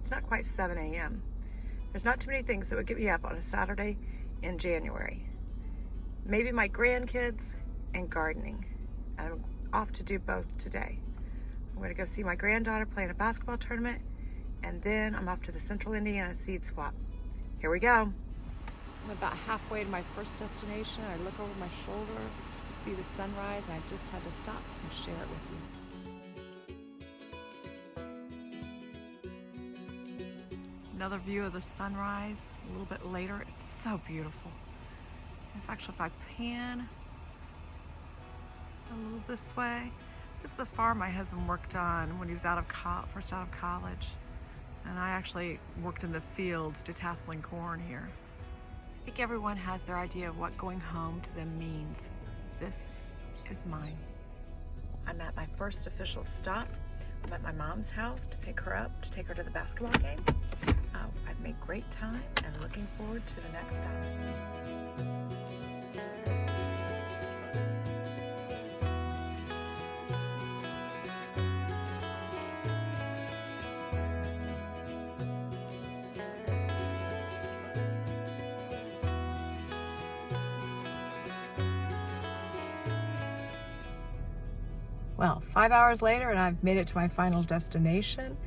It's not quite 7 a.m. There's not too many things that would get me up on a Saturday in January. Maybe my grandkids and gardening. And I'm off to do both today. I'm going to go see my granddaughter play in a basketball tournament, and then I'm off to the Central Indiana Seed Swap. Here we go. I'm about halfway to my first destination. I look over my shoulder, see the sunrise, and I just had to stop and share it with you. Another view of the sunrise a little bit later. It's so beautiful. In fact, if I pan a little this way, this is the farm my husband worked on when he was first out of college. And I actually worked in the fields detasseling corn here. I think everyone has their idea of what going home to them means. This is mine. I'm at my first official stop. I'm at my mom's house to pick her up, to take her to the basketball game. I've made great time and looking forward to the next stop. Well, 5 hours later, and I've made it to my final destination,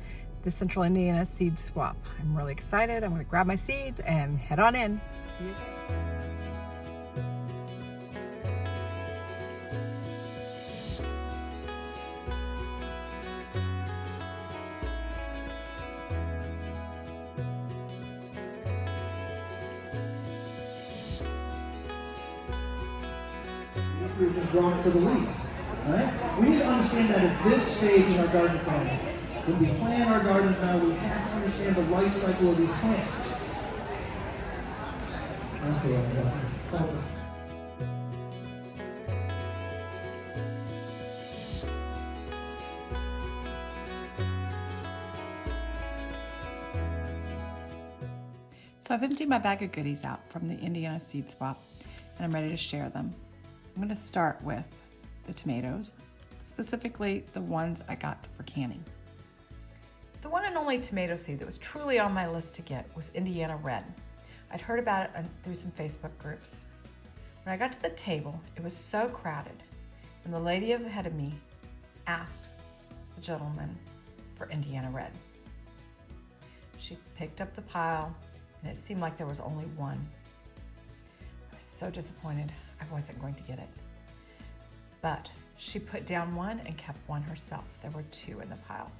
the Central Indiana Seed Swap. I'm really excited. I'm going to grab my seeds and head on in. See you there. You're just drawing for the leaves. Right? We need to understand that at this stage in our garden planting. When we plant our gardens now, we have to understand the life cycle of these plants. That's the way I got it. So I've emptied my bag of goodies out from the Indiana Seed Swap, and I'm ready to share them. I'm going to start with the tomatoes, specifically the ones I got for canning. The one and only tomato seed that was truly on my list to get was Indiana Red. I'd heard about it through some Facebook groups. When I got to the table, it was so crowded, and the lady ahead of me asked the gentleman for Indiana Red. She picked up the pile, and it seemed like there was only one. I was so disappointed I wasn't going to get it. But she put down one and kept one herself. There were two in the pile.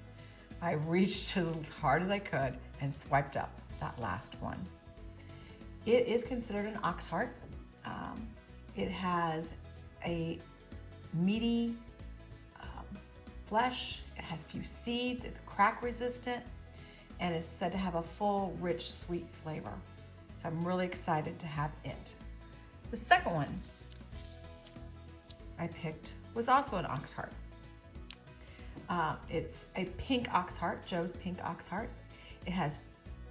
I reached as hard as I could and swiped up that last one. It is considered an ox heart. It has a meaty flesh. It has few seeds. It's crack resistant, and it's said to have a full, rich, sweet flavor. So I'm really excited to have it. The second one I picked was also an ox heart. It's a pink ox heart, Joe's pink ox heart. It has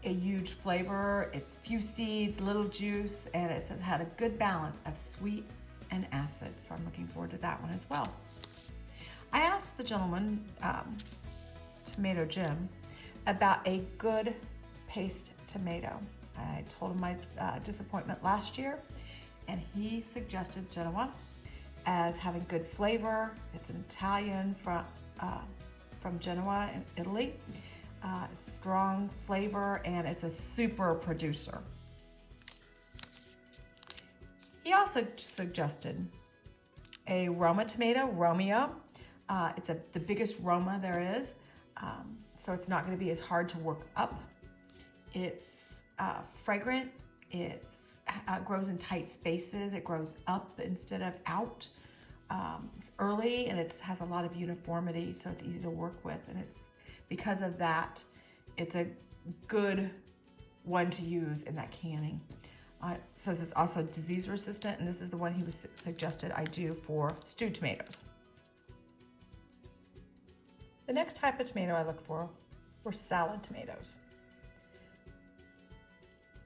a huge flavor, it's few seeds, little juice, and it says it had a good balance of sweet and acid. So I'm looking forward to that one as well. I asked the gentleman, Tomato Jim, about a good paste tomato. I told him my disappointment last year, and he suggested Genoa as having good flavor. It's an Italian from Genoa in Italy. It's strong flavor, and it's a super producer. He also suggested a Roma tomato, Romeo. It's the biggest Roma there is, so it's not going to be as hard to work up. It's fragrant. It grows in tight spaces. It grows up instead of out. It's early, and it has a lot of uniformity, so it's easy to work with. And it's because of that, it's a good one to use in that canning. It says it's also disease resistant, and this is the one he was suggested I do for stewed tomatoes. The next type of tomato I look for were salad tomatoes.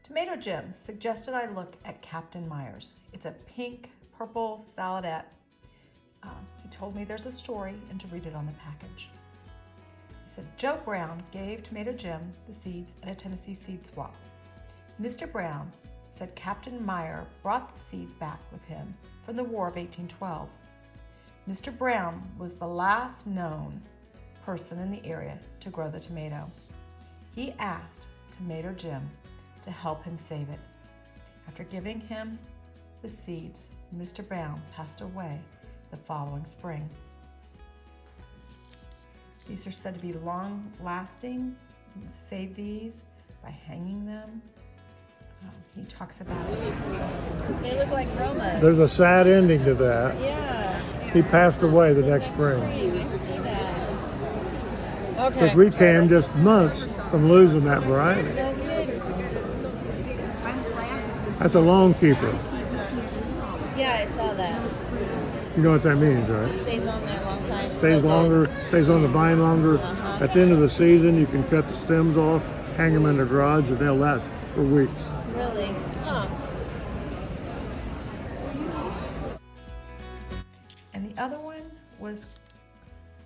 Tomato Jim suggested I look at Captain Myers. It's a pink purple saladette. He told me there's a story and to read it on the package. He said Joe Brown gave Tomato Jim the seeds at a Tennessee seed swap. Mr. Brown said Captain Meyer brought the seeds back with him from the War of 1812. Mr. Brown was the last known person in the area to grow the tomato. He asked Tomato Jim to help him save it. After giving him the seeds, Mr. Brown passed away the following spring. These are said to be long-lasting. You can save these by hanging them. He talks about it. They look like Romas. There's a sad ending to that. Yeah. He passed away the next spring. I see that. Because Okay. we came just months from losing that variety. No kidding. That's a long keeper. Yeah, I saw that. You know what that means, right? Stays on there a long time. Stays Still good. longer, stays on the vine longer. Uh-huh. At the end of the season, you can cut the stems off, hang them in the garage, and they'll last for weeks. Really? Huh. And the other one was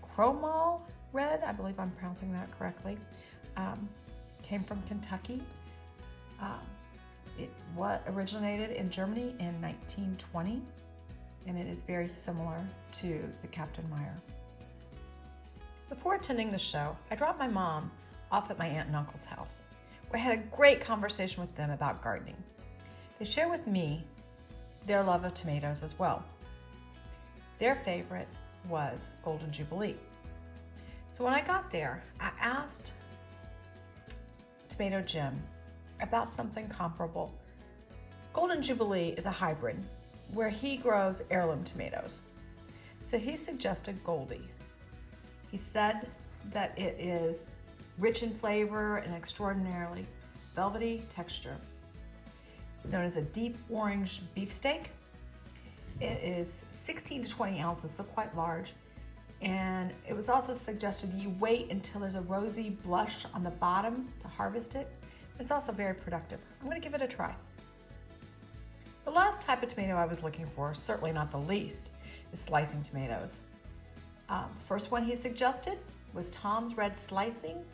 Cromal Red. I believe I'm pronouncing that correctly. Came from Kentucky. It originated in Germany in 1920, and it is very similar to the Captain Meyer. Before attending the show, I dropped my mom off at my aunt and uncle's house, where I had a great conversation with them about gardening. They share with me their love of tomatoes as well. Their favorite was Golden Jubilee. So when I got there, I asked Tomato Jim about something comparable. Golden Jubilee is a hybrid where he grows heirloom tomatoes. So he suggested Goldie. He said that it is rich in flavor and extraordinarily velvety texture. It's known as a deep orange beefsteak. It is 16 to 20 ounces, so quite large. And it was also suggested that you wait until there's a rosy blush on the bottom to harvest it. It's also very productive. I'm gonna give it a try. The last type of tomato I was looking for, certainly not the least, is slicing tomatoes. The first one he suggested was Tom's Red Slicing.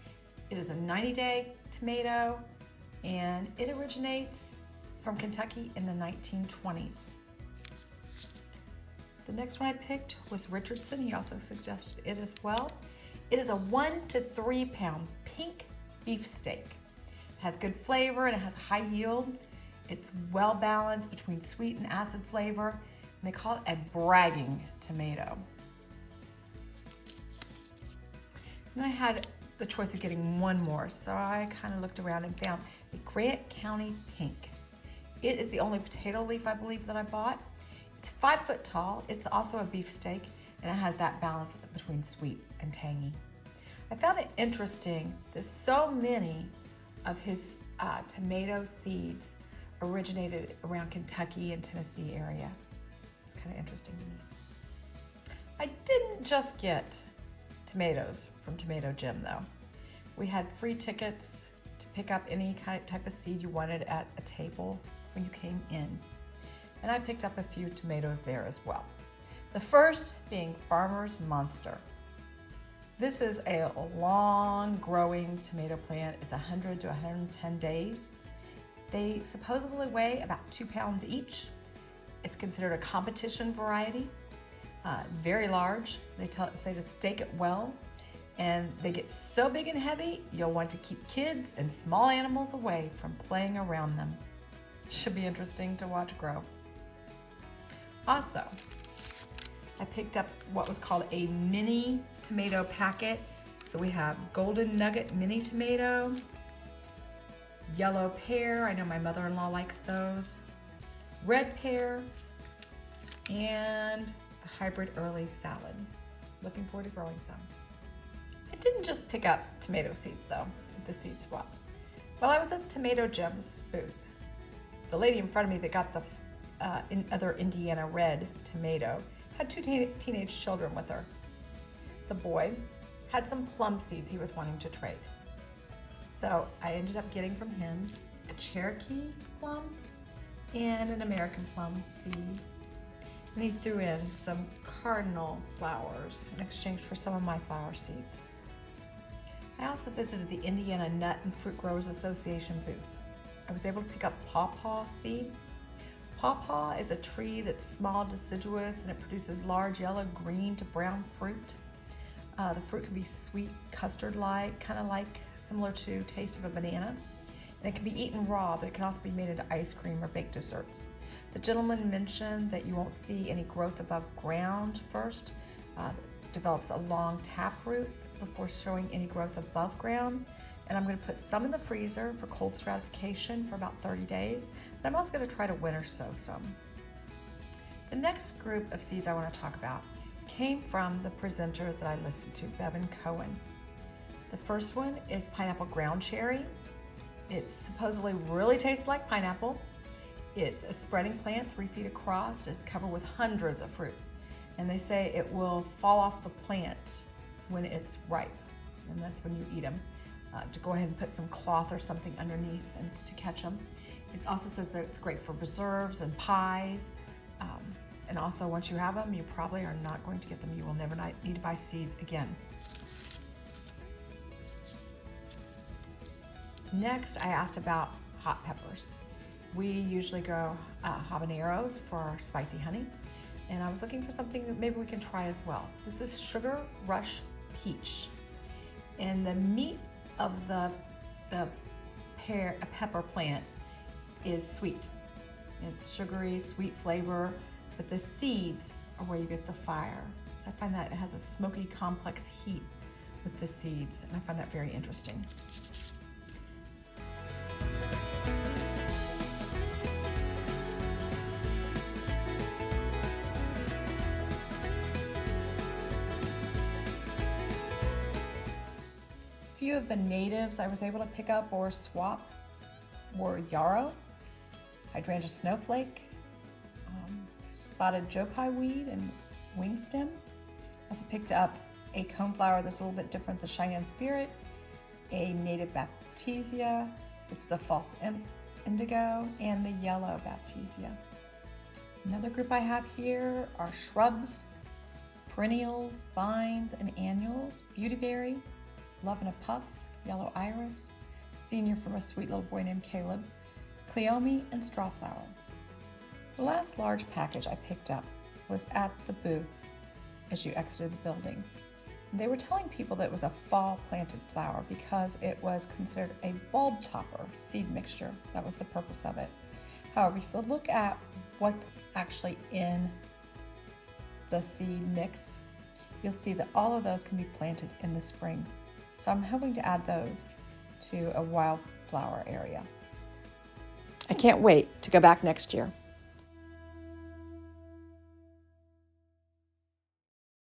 It is a 90-day tomato, and it originates from Kentucky in the 1920s. The next one I picked was Richardson. He also suggested it as well. It is a 1 to 3 pound pink beefsteak. It has good flavor and it has high yield. It's well balanced between sweet and acid flavor, and they call it a bragging tomato. And then I had the choice of getting one more, so I kind of looked around and found a Grant County Pink. It is the only potato leaf I believe that I bought. It's 5 foot tall. It's also a beefsteak, and it has that balance between sweet and tangy. I found it interesting that so many of his tomato seeds originated around Kentucky and Tennessee area. It's kind of interesting to me. I didn't just get tomatoes from Tomato Jim though. We had free tickets to pick up any type of seed you wanted at a table when you came in. And I picked up a few tomatoes there as well. The first being Farmer's Monster. This is a long growing tomato plant. It's 100 to 110 days. They supposedly weigh about 2 pounds each. It's considered a competition variety, very large. They say to stake it well, and they get so big and heavy, you'll want to keep kids and small animals away from playing around them. Should be interesting to watch grow. Also, I picked up what was called a mini tomato packet. So we have Golden Nugget mini tomato, yellow pear, I know my mother-in-law likes those, red pear, and a hybrid early salad. Looking forward to growing some. I didn't just pick up tomato seeds though, at the seed swap. While I was at Tomato Jim's booth, the lady in front of me that got the other Indiana red tomato had 2 teenage children with her. The boy had some plum seeds he was wanting to trade. So I ended up getting from him a Cherokee plum and an American plum seed. And he threw in some cardinal flowers in exchange for some of my flower seeds. I also visited the Indiana Nut and Fruit Growers Association booth. I was able to pick up pawpaw seed. Pawpaw is a tree that's small, deciduous, and it produces large yellow, green to brown fruit. The fruit can be sweet, custard-like, kind of like similar to taste of a banana. And it can be eaten raw, but it can also be made into ice cream or baked desserts. The gentleman mentioned that you won't see any growth above ground first. It develops a long taproot before showing any growth above ground. And I'm going to put some in the freezer for cold stratification for about 30 days. And I'm also going to try to winter sow some. The next group of seeds I want to talk about came from the presenter that I listened to, Bevan Cohen. The first one is pineapple ground cherry. It supposedly really tastes like pineapple. It's a spreading plant 3 feet across. It's covered with hundreds of fruit. And they say it will fall off the plant when it's ripe. And that's when you eat them. To go ahead and put some cloth or something underneath and to catch them. It also says that it's great for preserves and pies. And also once you have them, you probably are not going to get them. You will never need to buy seeds again. Next, I asked about hot peppers. We usually grow habaneros for our spicy honey. And I was looking for something that maybe we can try as well. This is Sugar Rush Peach. And the meat of the pepper plant is sweet. It's sugary, sweet flavor, but the seeds are where you get the fire. So I find that it has a smoky, complex heat with the seeds, and I find that very interesting. A few of the natives I was able to pick up or swap were yarrow, hydrangea snowflake, spotted joe pie weed, and wingstem. I also picked up a coneflower that's a little bit different, the Cheyenne Spirit, a native Baptisia, it's the false indigo, and the yellow Baptisia. Another group I have here are shrubs, perennials, vines, and annuals, beautyberry, Love in a Puff, Yellow Iris, Senior from a Sweet Little Boy Named Caleb, Cleome, and Strawflower. The last large package I picked up was at the booth as you exited the building. They were telling people that it was a fall planted flower because it was considered a bulb topper seed mixture. That was the purpose of it. However, if you look at what's actually in the seed mix, you'll see that all of those can be planted in the spring. So I'm hoping to add those to a wildflower area. I can't wait to go back next year.